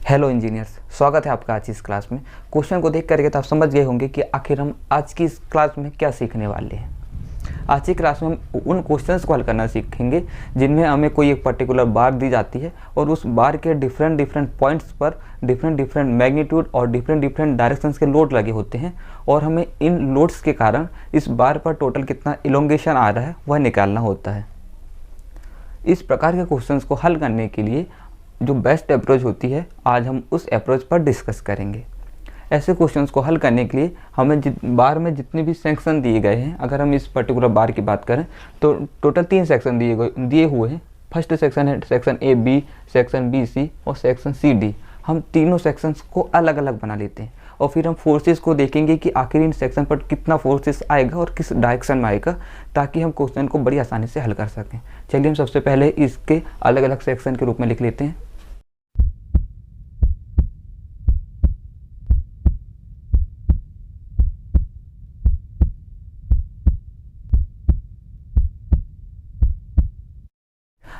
Hello engineers, स्वागत है आपका आज की इस क्लास में। क्वेश्चन को देख करके तो आप समझ गए होंगे कि आखिर हम आज की इस क्लास में क्या सीखने वाले हैं। आज की क्लास में हम उन क्वेश्चंस को हल करना सीखेंगे जिनमें हमें कोई एक पर्टिकुलर बार दी जाती है और उस बार के डिफरेंट पॉइंट्स पर डिफरेंट मैग्नीट्यूड और डिफरेंट डायरेक्शंस के लोड लगे होते हैं और हमें इन लोड्स के कारण इस बार पर टोटल कितना इलोंगेशन आ रहा है वह निकालना होता है। इस प्रकार के क्वेश्चंस को हल करने के लिए जो बेस्ट अप्रोच होती है, आज हम उस अप्रोच पर डिस्कस करेंगे। ऐसे क्वेश्चंस को हल करने के लिए हमें बार में जितने भी सेक्शन दिए गए हैं, अगर हम इस पर्टिकुलर बार की बात करें तो टोटल 3 सेक्शन दिए हुए हैं। फर्स्ट सेक्शन है section A B, section B C और सेक्शन सी डी। हम तीनों सेक्शंस को अलग अलग बना लेते हैं और फिर हम फोर्सेस को देखेंगे कि आखिर इन सेक्शन पर कितना फोर्सेस आएगा और किस डायरेक्शन में आएगा, ताकि हम क्वेश्चन को बड़ी आसानी से हल कर सकें। चलिए हम सबसे पहले इसके अलग अलग सेक्शन के रूप में लिख लेते हैं।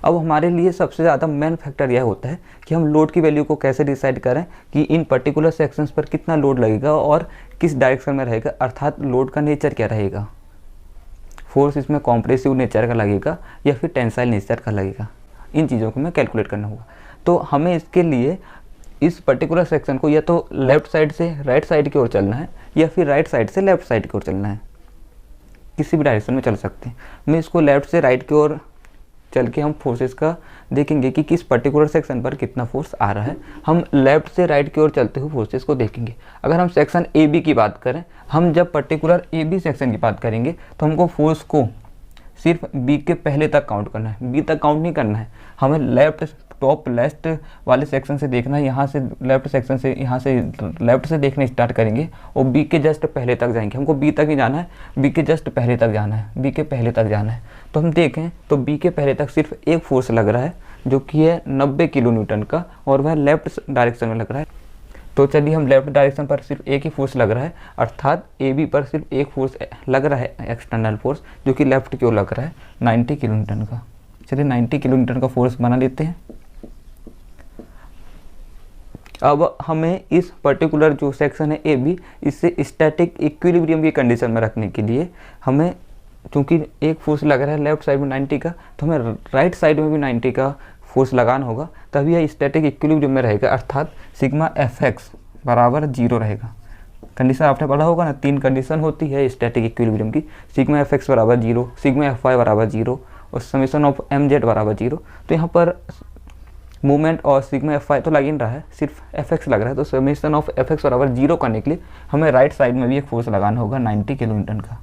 अब हमारे लिए सबसे ज़्यादा मेन फैक्टर यह होता है कि हम लोड की वैल्यू को कैसे डिसाइड करें कि इन पर्टिकुलर सेक्शंस पर कितना लोड लगेगा और किस डायरेक्शन में रहेगा, अर्थात लोड का नेचर क्या रहेगा। फोर्स इसमें कॉम्प्रेसिव नेचर का लगेगा या फिर टेंसाइल नेचर का लगेगा, इन चीज़ों को हमें कैलकुलेट करना होगा। तो हमें इसके लिए इस पर्टिकुलर सेक्शन को या तो लेफ्ट साइड से राइट साइड की ओर चलना है या फिर राइट साइड से लेफ्ट साइड की ओर चलना है, किसी भी डायरेक्शन में चल सकते हैं। मैं इसको लेफ्ट से राइट की ओर चल के हम फोर्सेस का देखेंगे कि किस पर्टिकुलर सेक्शन पर कितना फोर्स आ रहा है। हम लेफ्ट से राइट की ओर चलते हुए फोर्सेस को देखेंगे। अगर हम सेक्शन ए बी की बात करें, हम जब पर्टिकुलर ए बी सेक्शन की बात करेंगे तो हमको फोर्स को सिर्फ बी के पहले तक काउंट करना है, बी तक काउंट नहीं करना है। हमें लेफ्ट टॉप लेफ्ट वाले सेक्शन से देखना है, यहाँ से लेफ्ट सेक्शन से यहाँ से लेफ्ट से देखना स्टार्ट करेंगे और बी के जस्ट पहले तक जाएंगे। हमको बी तक ही जाना है, बी के जस्ट पहले तक जाना है, बी के पहले तक जाना है। तो हम देखें तो बी के पहले तक सिर्फ एक फोर्स लग रहा है जो कि है 90 किलो न्यूटन का और वह लेफ्ट डायरेक्शन में लग रहा है। तो चलिए हम लेफ्ट डायरेक्शन पर सिर्फ एक ही फोर्स लग रहा है, अर्थात ए बी पर सिर्फ एक फोर्स लग रहा है, एक्सटर्नल फोर्स, जो कि लेफ्ट की ओर लग रहा है 90 किलो न्यूटन का। चलिए 90 किलो न्यूटन का फोर्स बना लेते हैं। अब हमें इस पर्टिकुलर जो सेक्शन है ए बी, इससे स्टैटिक इक्विलिब्रियम की कंडीशन में रखने के लिए हमें, चूँकि एक फोर्स लग रहा है लेफ्ट साइड में 90 का, तो हमें राइट साइड में भी 90 का फोर्स लगाना होगा, तभी यह स्टैटिक इक्विलिब्रियम में रहेगा, अर्थात सिग्मा एफ एक्स बराबर 0 रहेगा। कंडीशन आपने पढ़ा होगा ना, 3 कंडीशन होती है स्टैटिक इक्विलिब्रियम की। सिग्मा एफ एक्स बराबर 0, सिग्मा एफ वाई बराबर 0 और समेशन ऑफ एम जेड बराबर 0। तो यहाँ पर मूवमेंट और सिग्मा एफ वाई तो लग ही नहीं रहा है, सिर्फ एफ एक्स लग रहा है। तो समेशन ऑफ एफ एक्स बराबर 0 करने के लिए हमें राइट साइड में भी एक फोर्स लगाना होगा 90 किलो न्यूटन का।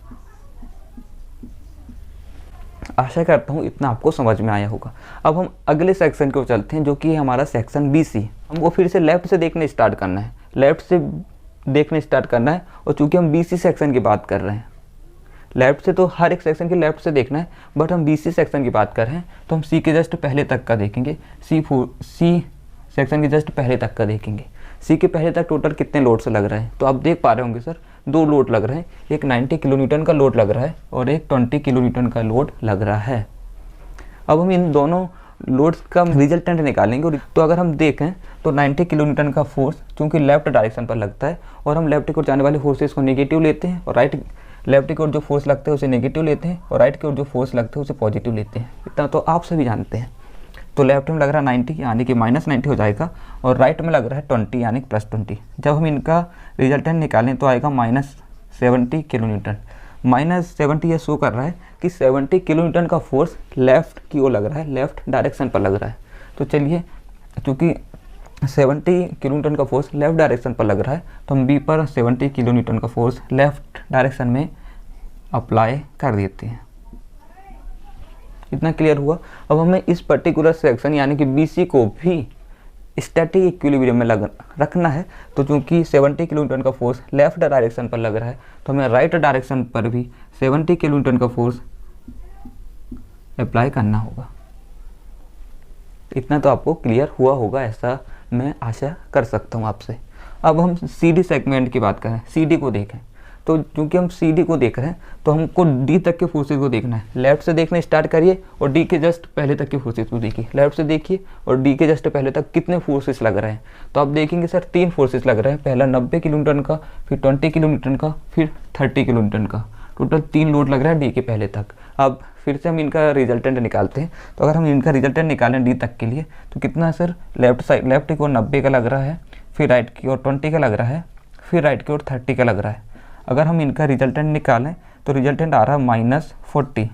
आशा करता हूँ इतना आपको समझ में आया होगा। अब हम अगले सेक्शन की ओर चलते हैं, जो कि हमारा सेक्शन बी सी। हमको फिर से लेफ्ट से देखने स्टार्ट करना है, लेफ्ट से देखने स्टार्ट करना है। और चूँकि हम बी सी सेक्शन की बात कर रहे हैं, लेफ्ट से तो हर एक सेक्शन के लेफ्ट से देखना है, बट हम बी सी सेक्शन की बात कर रहे हैं तो हम सी के जस्ट पहले तक का देखेंगे, सी सेक्शन के जस्ट पहले तक का देखेंगे। सी के पहले तक टोटल कितने लोड से लग रहे हैं, तो आप देख पा रहे होंगे सर 2 लोड लग रहे हैं, एक 90 किलो न्यूटन का लोड लग रहा है और एक 20 किलो न्यूटन का लोड लग रहा है। अब हम इन दोनों लोड्स का रिजल्टेंट निकालेंगे। तो अगर हम देखें तो 90 किलो न्यूटन का फोर्स चूँकि लेफ्ट डायरेक्शन पर लगता है और हम लेफ्ट की ओर जाने वाले फोर्सेस को नेगेटिव लेते हैं और लेफ्ट की ओर जो फोर्स लगते हैं उसे नेगेटिव लेते हैं और राइट की ओर जो फोर्स लगते हैं उसे पॉजिटिव लेते हैं। इतना तो आप सभी जानते हैं। तो लेफ्ट में लग रहा है 90 यानी कि -90 हो जाएगा और राइट में लग रहा है 20 यानी कि +20। जब हम इनका रिजल्टेंट निकालें तो आएगा -70 किलो न्यूटन। -70 यह शो कर रहा है कि 70 किलो न्यूटन का फोर्स लेफ्ट की ओर लग रहा है, लेफ्ट डायरेक्शन पर लग रहा है। तो चलिए, चूँकि 70 किलो न्यूटन का फोर्स लेफ्ट डायरेक्शन पर लग रहा है तो हम बी पर 70 किलो न्यूटन का फोर्स लेफ्ट डायरेक्शन में अप्लाई कर देते हैं। इतना क्लियर हुआ। अब हमें इस पर्टिकुलर सेक्शन यानी कि बी सी को भी स्टैटिक इक्विलिब्रियम में रखना है। तो चूँकि 70 किलो न्यूटन का फोर्स लेफ्ट डायरेक्शन पर लग रहा है तो हमें राइट डायरेक्शन पर भी 70 किलो न्यूटन का फोर्स अप्लाई करना होगा। इतना तो आपको क्लियर हुआ होगा, ऐसा मैं आशा कर सकता हूँ आपसे। अब हम सी डी सेगमेंट की बात करें, सी डी को देखें तो क्योंकि हम सी डी को देख रहे हैं तो हमको डी तक के फोर्सेज को देखना है। लेफ्ट से देखना स्टार्ट करिए और डी के जस्ट पहले तक के फोर्सेज को देखिए। लेफ्ट से देखिए और डी के जस्ट पहले तक कितने फोर्सेज लग रहे हैं। तो आप देखेंगे सर 3 फोर्सेज लग रहे हैं, पहला 90 किलो न्यूटन का, फिर 20 किलो न्यूटन का, फिर 30 किलो न्यूटन का। टोटल 3 लोड लग रहा है डी के पहले तक। अब फिर से हम इनका रिजल्टेंट निकालते हैं। तो अगर हम इनका रिजल्टेंट निकालें डी तक के लिए तो कितना सर, लेफ्ट की ओर 90 का लग रहा है, फिर राइट की ओर 20 का लग रहा है, फिर राइट की ओर 30 का लग रहा है। अगर हम इनका रिजल्टेंट निकालें तो रिजल्टेंट आ रहा है -40।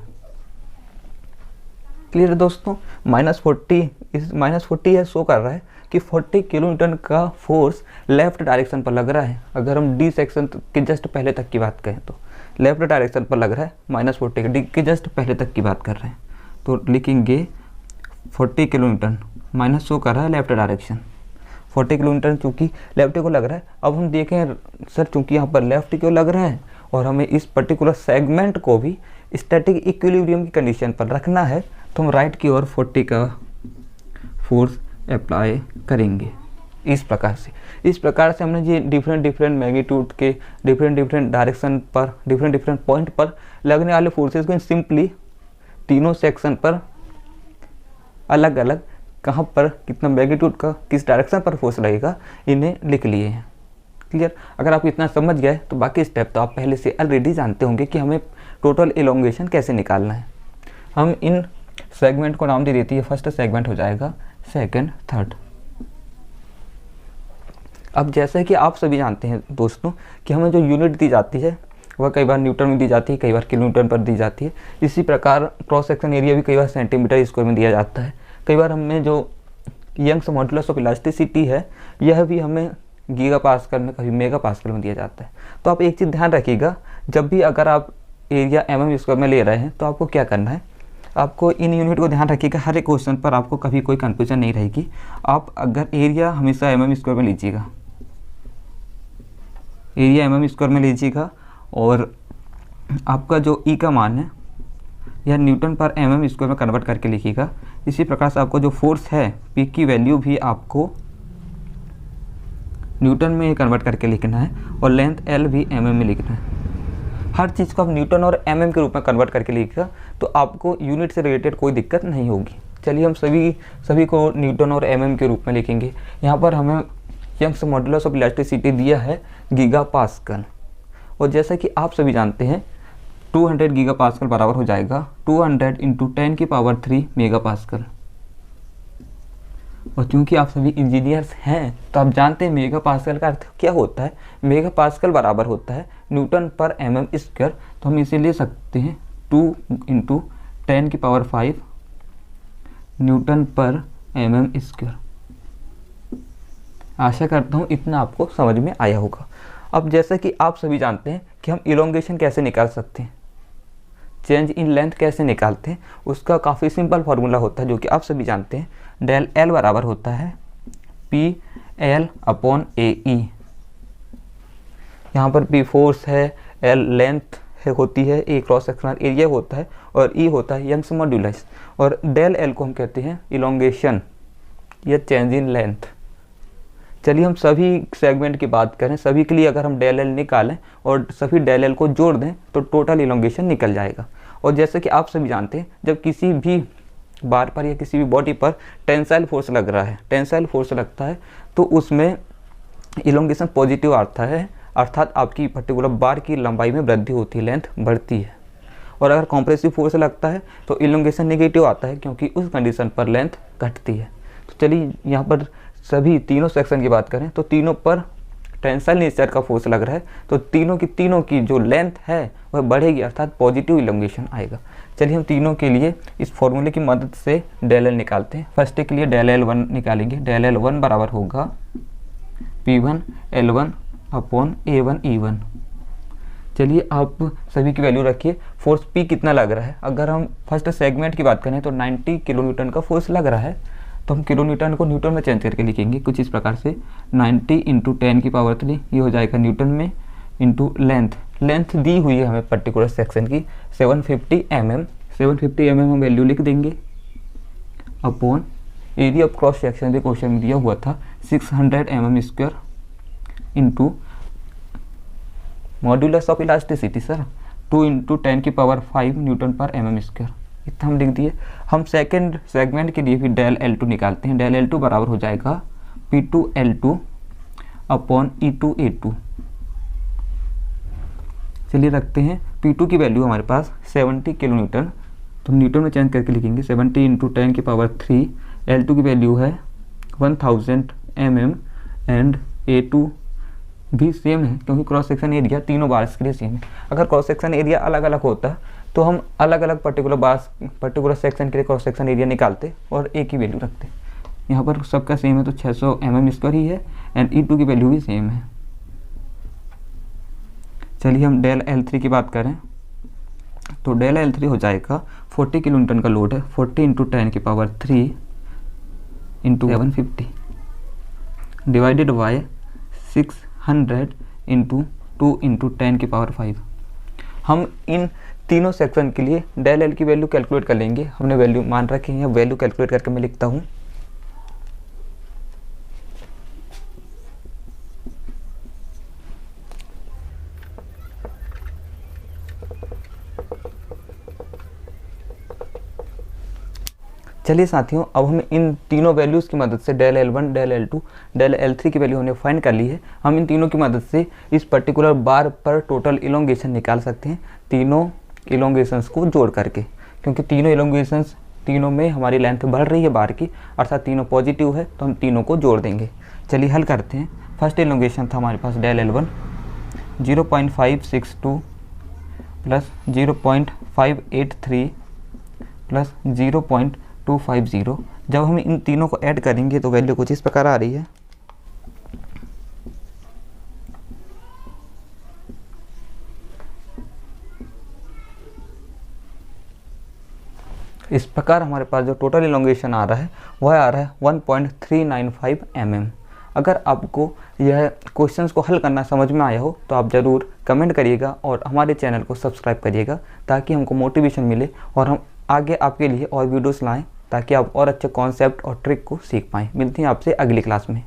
क्लियर है दोस्तों? -40, इस -40 यह शो कर रहा है कि 40 किलो न्यूटन का फोर्स लेफ्ट डायरेक्शन पर लग रहा है। अगर हम डी सेक्शन के जस्ट पहले तक की बात करें तो लेफ्ट डायरेक्शन पर लग रहा है -40, डी के जस्ट पहले तक की बात कर रहे हैं तो लिखेंगे 40 किलो न्यूटन, माइनस शो कर रहा है लेफ्ट डायरेक्शन 40 किलो न्यूटन चूँकि लेफ्ट को लग रहा है। अब हम देखें सर चूँकि यहाँ पर लेफ्ट की ओर लग रहा है और हमें इस पर्टिकुलर सेगमेंट को भी स्टैटिक इक्विलिब्रियम की कंडीशन पर रखना है तो हम राइट की ओर 40 का फोर्स अप्लाई करेंगे। इस प्रकार से हमने ये डिफरेंट मैग्नीट्यूड के डिफरेंट डायरेक्शन पर डिफरेंट पॉइंट पर लगने वाले फोर्सेस को सिंपली तीनों सेक्शन पर अलग अलग कहाँ पर कितना मैग्नीट्यूड का किस डायरेक्शन पर फोर्स लगेगा इन्हें लिख लिए हैं। क्लियर? अगर आप इतना समझ गए तो बाकी स्टेप तो आप पहले से ऑलरेडी जानते होंगे कि हमें टोटल इलोंगेशन कैसे निकालना है। हम इन सेगमेंट को नाम दे देती है, फर्स्ट सेगमेंट हो जाएगा, सेकंड, थर्ड। अब जैसा कि आप सभी जानते हैं दोस्तों कि हमें जो यूनिट दी जाती है वह कई बार न्यूटन में दी जाती है, कई बार किलो न्यूटन पर दी जाती है। इसी प्रकार क्रॉस सेक्शन एरिया भी कई बार सेंटीमीटर स्क्वायर में दिया जाता है। कई बार हमें जो यंग्स मॉडुलस ऑफ इलास्टिसिटी है यह भी हमें गीगा पास्कल में, कभी मेगा पास्कल में दिया जाता है। तो आप एक चीज़ ध्यान रखिएगा, जब भी अगर आप एरिया mm स्क्वायर में ले रहे हैं तो आपको क्या करना है, आपको इन यूनिट को ध्यान रखिएगा। हर एक क्वेश्चन पर आपको कभी कोई कन्फ्यूजन नहीं रहेगी। आप अगर एरिया हमेशा mm स्क्वायर में लीजिएगा, एरिया mm स्क्वायर में लीजिएगा और आपका जो ई का मान है यह न्यूटन पर mm स्क्वायर में कन्वर्ट करके लिखिएगा। इसी प्रकार से आपको जो फोर्स है पी की वैल्यू भी आपको न्यूटन में ही कन्वर्ट करके लिखना है और लेंथ एल भी mm में लिखना है। हर चीज़ को आप न्यूटन और mm के रूप में कन्वर्ट करके लिखिएगा तो आपको यूनिट से रिलेटेड कोई दिक्कत नहीं होगी। चलिए हम सभी को न्यूटन और mm के रूप में लिखेंगे। यहाँ पर हमें यंग्स मॉडुलस ऑफ इलास्टिसिटी दिया है गीगा पास्कल, और जैसा कि आप सभी जानते हैं 200 गीगा पास्कल बराबर हो जाएगा 200 इंटू 10 की पावर 3 मेगा पास्कल। और क्योंकि आप सभी इंजीनियर्स हैं तो आप जानते हैं मेगा पास्कल का अर्थ क्या होता है। मेगा पास्कल बराबर होता है न्यूटन पर mm स्क्वायर। तो हम इसे ले सकते हैं 2 इंटू 10 की पावर 5 न्यूटन पर mm स्क्वायर। आशा करता हूँ इतना आपको समझ में आया होगा। अब जैसा कि आप सभी जानते हैं कि हम इलोंगेशन कैसे निकाल सकते हैं, चेंज इन लेंथ कैसे निकालते हैं, उसका काफ़ी सिंपल फार्मूला होता है जो कि आप सभी जानते हैं। डेल एल बराबर होता है पी एल अपॉन ए ई। यहाँ पर पी फोर्स है, एल लेंथ होती है, ए क्रॉस सेक्शनल एरिया होता है और ई होता है यंग्स मॉड्यूलस, और डेल एल को हम कहते हैं इलोंगेशन या चेंज इन लेंथ। चलिए हम सभी सेगमेंट की बात करें, सभी के लिए अगर हम डेल एल निकालें और सभी डेल एल को जोड़ दें तो टोटल इलोंगेशन निकल जाएगा। और जैसे कि आप सभी जानते हैं जब किसी भी बार पर या किसी भी बॉडी पर टेंसाइल फोर्स लग रहा है, टेंसाइल फोर्स लगता है तो उसमें इलोंगेशन पॉजिटिव आता है, अर्थात आपकी पर्टिकुलर बार की लंबाई में वृद्धि होती है, लेंथ बढ़ती है। और अगर कॉम्प्रेसिव फोर्स लगता है तो इलोंगेशन नेगेटिव आता है क्योंकि उस कंडीशन पर लेंथ घटती है। तो चलिए यहाँ पर सभी तीनों सेक्शन की बात करें तो तीनों पर टेंसाइल नेचर का फोर्स लग रहा है तो तीनों की जो लेंथ है वह बढ़ेगी, अर्थात पॉजिटिव इलोंगेशन आएगा। चलिए हम तीनों के लिए इस फॉर्मूले की मदद से डेल एल निकालते हैं। फर्स्ट के लिए डेल एल 1 निकालेंगे। डेल एल 1 बराबर होगा P1 L1 upon A1 E1। चलिए आप सभी की वैल्यू रखिए। फोर्स P कितना लग रहा है, अगर हम फर्स्ट सेगमेंट की बात करें तो 90 किलो न्यूटन का फोर्स लग रहा है तो हम किलो न्यूटन को न्यूटन में चेंज करके लिखेंगे कुछ इस प्रकार से 90 इंटू 10 की पावर 3, ये हो जाएगा न्यूटन में, इंटू लेंथ दी हुई है हमें पर्टिकुलर सेक्शन की 750 mm। 750 mm हम वैल्यू लिख देंगे upon area of cross section भी क्वेश्चन में दिया हुआ था 600 mm square into modulus of elasticity sir 2 × 10⁵ Newton पर mm², इतना हम लिख दिए। हम सेकंड सेगमेंट के लिए भी डेल L2 निकालते हैं। डेल L2 बराबर हो जाएगा P2L2 अपॉन E2A2। चलिए रखते हैं, P2 की वैल्यू हमारे पास 70 किलो न्यूटन, तो न्यूटन में चेंज करके लिखेंगे 70 × 10⁵। L2 की वैल्यू है 1000 mm एंड A2 भी सेम है क्योंकि क्रॉस सेक्शन एरिया तीनों बार्स के लिए सेम है। अगर क्रॉस सेक्शन एरिया अलग अलग होता तो हम अलग अलग पर्टिकुलर सेक्शन के लिए क्रॉस सेक्शन एरिया निकालते और एक ही वैल्यू रखते। यहाँ पर सबका सेम है तो 600 mm² ही है एंड E2 की वैल्यू भी सेम है। चलिए हम डेल L3 की बात करें तो डेल L3 हो जाएगा 40 किलो न्यूटन का लोड है, 40 × 10⁵ × 750 डिवाइडेड बाय 600 × 2 × 10⁵। हम इन तीनों सेक्शन के लिए डेल L की वैल्यू कैलकुलेट कर लेंगे। हमने वैल्यू मान रखी है, वैल्यू कैलकुलेट करके मैं लिखता हूँ। चलिए साथियों, अब हम इन तीनों वैल्यूज़ की मदद से del L1, del L2, del L3 की वैल्यू हमने फाइंड कर ली है। हम इन तीनों की मदद से इस पर्टिकुलर बार पर टोटल इलोंगेशन निकाल सकते हैं, तीनों इलोंगेशंस को जोड़ करके, क्योंकि तीनों इलोंगेशंस तीनों में हमारी लेंथ बढ़ रही है बार की, अर्थात तीनों पॉजिटिव है, तो हम तीनों को जोड़ देंगे। चलिए हल करते हैं। फर्स्ट इलोंगेशन था हमारे पास डेल L1 0.562 प्लस 0.583 प्लस 0.250। जब हम इन तीनों को ऐड करेंगे तो वैल्यू कुछ इस प्रकार आ रही है। इस प्रकार हमारे पास जो टोटल इलोंगेशन आ रहा है वह आ रहा है 1.395 mm। अगर आपको यह क्वेश्चंस को हल करना समझ में आया हो तो आप ज़रूर कमेंट करिएगा और हमारे चैनल को सब्सक्राइब करिएगा ताकि हमको मोटिवेशन मिले और हम आगे आपके लिए और वीडियोस लाएं ताकि आप और अच्छे कॉन्सेप्ट और ट्रिक को सीख पाएँ। मिलते हैं आपसे अगली क्लास में।